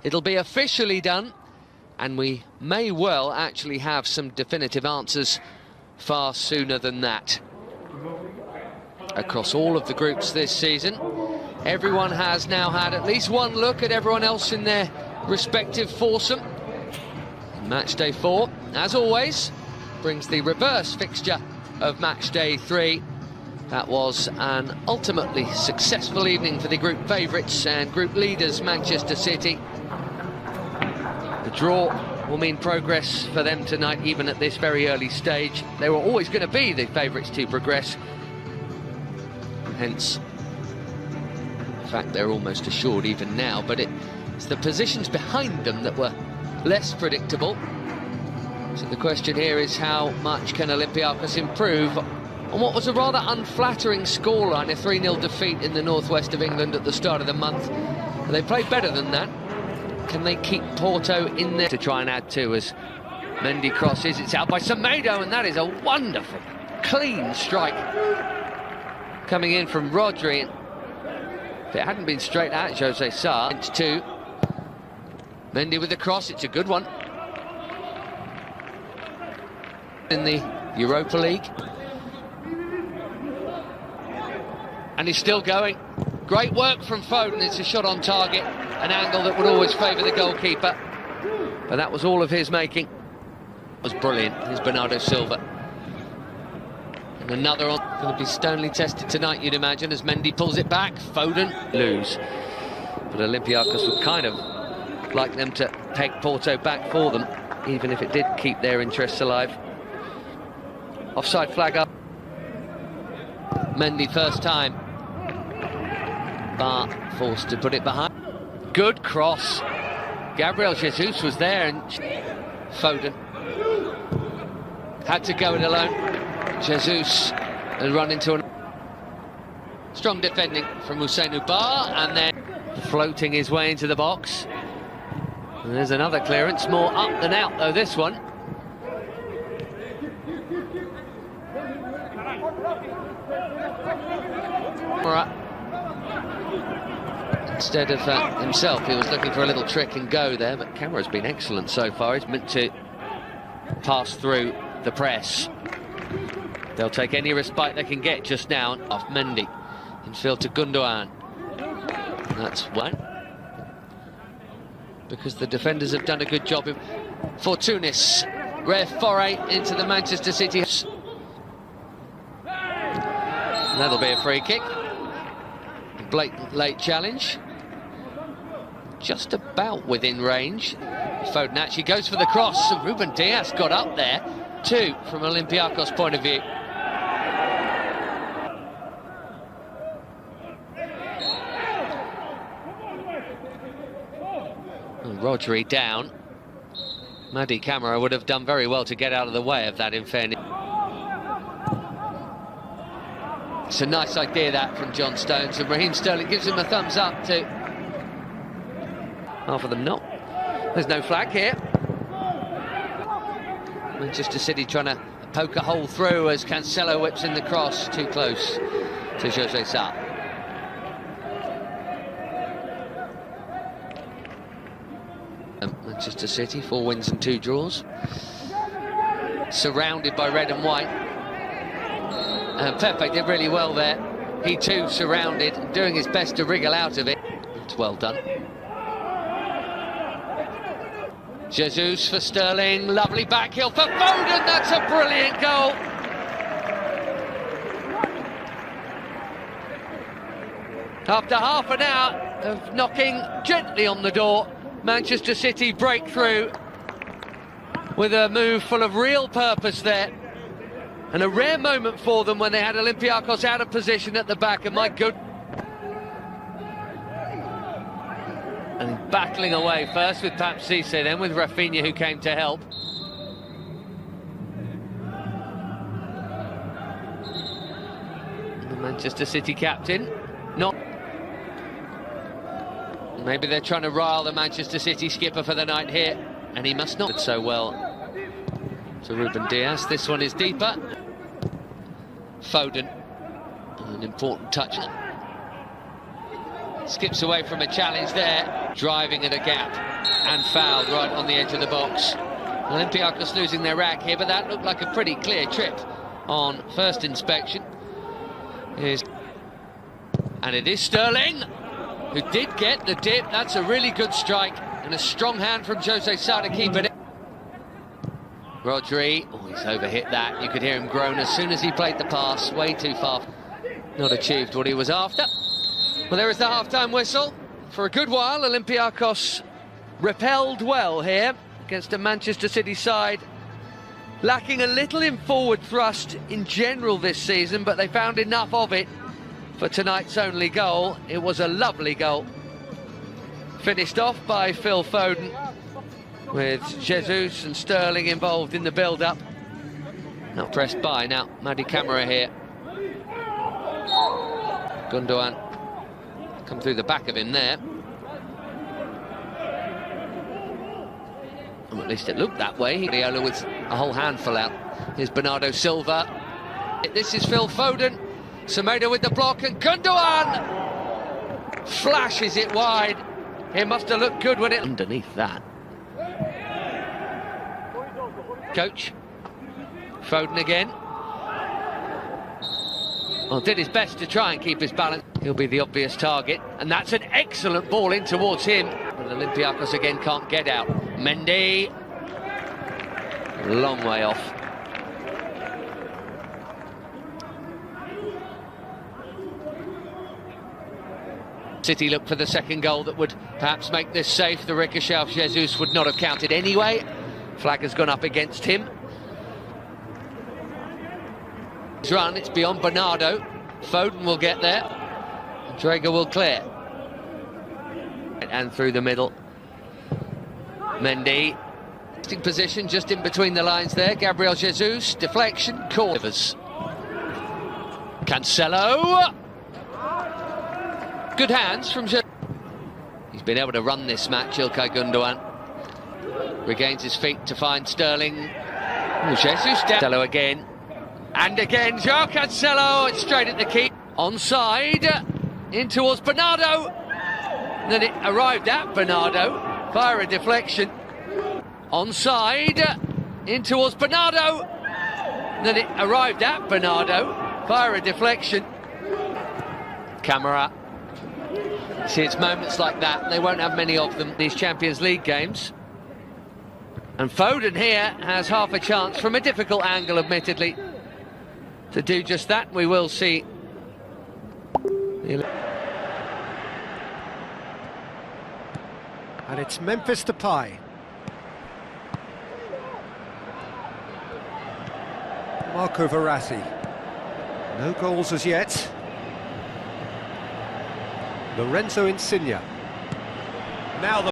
It'll be officially done, and we may well actually have some definitive answers far sooner than that. Across all of the groups this season, everyone has now had at least one look at everyone else in their respective foursome. Match day 4, as always, brings the reverse fixture of match day 3. That was an ultimately successful evening for the group favourites and group leaders Manchester City. The draw will mean progress for them tonight, even at this very early stage. They were always going to be the favourites to progress. Hence, in fact, they're almost assured even now, but it's the positions behind them that were less predictable. So the question here is, how much can Olympiacos improve on what was a rather unflattering scoreline, a 3-0 defeat in the northwest of England at the start of the month? They played better than that. Can they keep Porto in there to try and add to as Mendy crosses? It's out by Semedo, and that is a wonderful, clean strike coming in from Rodri. If it hadn't been straight at Jose Sarr, it's 2. Mendy with the cross, it's a good one. In the Europa League. And he's still going. Great work from Foden. It's a shot on target, an angle that would always favour the goalkeeper. But that was all of his making. It was brilliant. Here's Bernardo Silva. And another on. Going to be sternly tested tonight, you'd imagine, as Mendy pulls it back. Foden lose. But Olympiacos would kind of like them to take Porto back for them, even if it did keep their interests alive. Offside flag up. Mendy first time, but forced to put it behind. Good cross. Gabriel Jesus was there, and Foden had to go it alone. Jesus and run into a strong defending from Ousseynou Ba, and then floating his way into the box. And there's another clearance, more up than out though this one. Instead of himself, he was looking for a little trick and go there, but Camara's been excellent so far. He's meant to pass through the press. They'll take any respite they can get just now off Mendy. Infield to Gundogan. That's one. Because the defenders have done a good job for Tunis. Rare foray into the Manchester City. That'll be a free kick. Blatant late challenge. Just about within range. Foden actually goes for the cross. Ruben Dias got up there. 2 from Olympiacos' point of view. And Rodri down. Mady Camara would have done very well to get out of the way of that, in fairness. It's a nice idea, that, from John Stones, and Raheem Sterling gives him a thumbs up too. Half of them not. There's no flag here. Manchester City trying to poke a hole through as Cancelo whips in the cross, too close to Jose Sarr. Manchester City, 4 wins and 2 draws. Surrounded by red and white. Pepe did really well there. He too surrounded, doing his best to wriggle out of it. It's well done. Jesus for Sterling, lovely backheel for Foden, that's a brilliant goal. After half an hour of knocking gently on the door, Manchester City break through with a move full of real purpose there. And a rare moment for them when they had Olympiacos out of position at the back, and my good... And battling away, first with Pape Cissé, then with Rafinha, who came to help. The Manchester City captain, not... Maybe they're trying to rile the Manchester City skipper for the night here, and he must not do so well to Ruben Dias. This one is deeper. Foden, an important touch. Skips away from a challenge there. Driving at a gap and fouled right on the edge of the box. Olympiacos losing their rack here, but that looked like a pretty clear trip on first inspection. And it is Sterling who did get the dip. That's a really good strike and a strong hand from Jose Sa to keep it in. Rodri, oh, he's overhit that. You could hear him groan as soon as he played the pass, way too far. Not achieved what he was after. Well, there is the half-time whistle. For a good while, Olympiacos repelled well here against a Manchester City side lacking a little in forward thrust in general this season, but they found enough of it for tonight's only goal. It was a lovely goal. Finished off by Phil Foden, with Jesus and Sterling involved in the build-up. Not pressed by now. Madi Camara here. Gundogan come through the back of him there. Well, at least it looked that way. Hіghlіghts with a whole handful out. Here's Bernardo Silva. This is Phil Foden. Semedo with the block, and Gundogan flashes it wide. It must have looked good when it... Underneath that. Coach. Foden again. Well, did his best to try and keep his balance. He'll be the obvious target, and that's an excellent ball in towards him. But Olympiacos again can't get out. Mendy. Long way off. City look for the second goal that would perhaps make this safe. The ricochet of Jesus would not have counted anyway. Flag has gone up against him. Run, it's beyond Bernardo. Foden will get there. Drager will clear. And through the middle. Mendy. Position just in between the lines there. Gabriel Jesus. Deflection. Corvers. Cancelo. Good hands from Jesus. He's been able to run this match, Ilkay Gundogan. Regains his feet to find Sterling. Ooh, Jesus. Cancelo again. And again, João Cancelo, it's straight at the keep. Onside, in towards Bernardo. And then it arrived at Bernardo via a deflection. Onside, in towards Bernardo. And then it arrived at Bernardo via a deflection. Camara. See, it's moments like that, they won't have many of them, these Champions League games. And Foden here has half a chance from a difficult angle, admittedly, to do just that. We will see. And it's Memphis Depay. Marco Verratti. No goals as yet. Lorenzo Insigne. Now the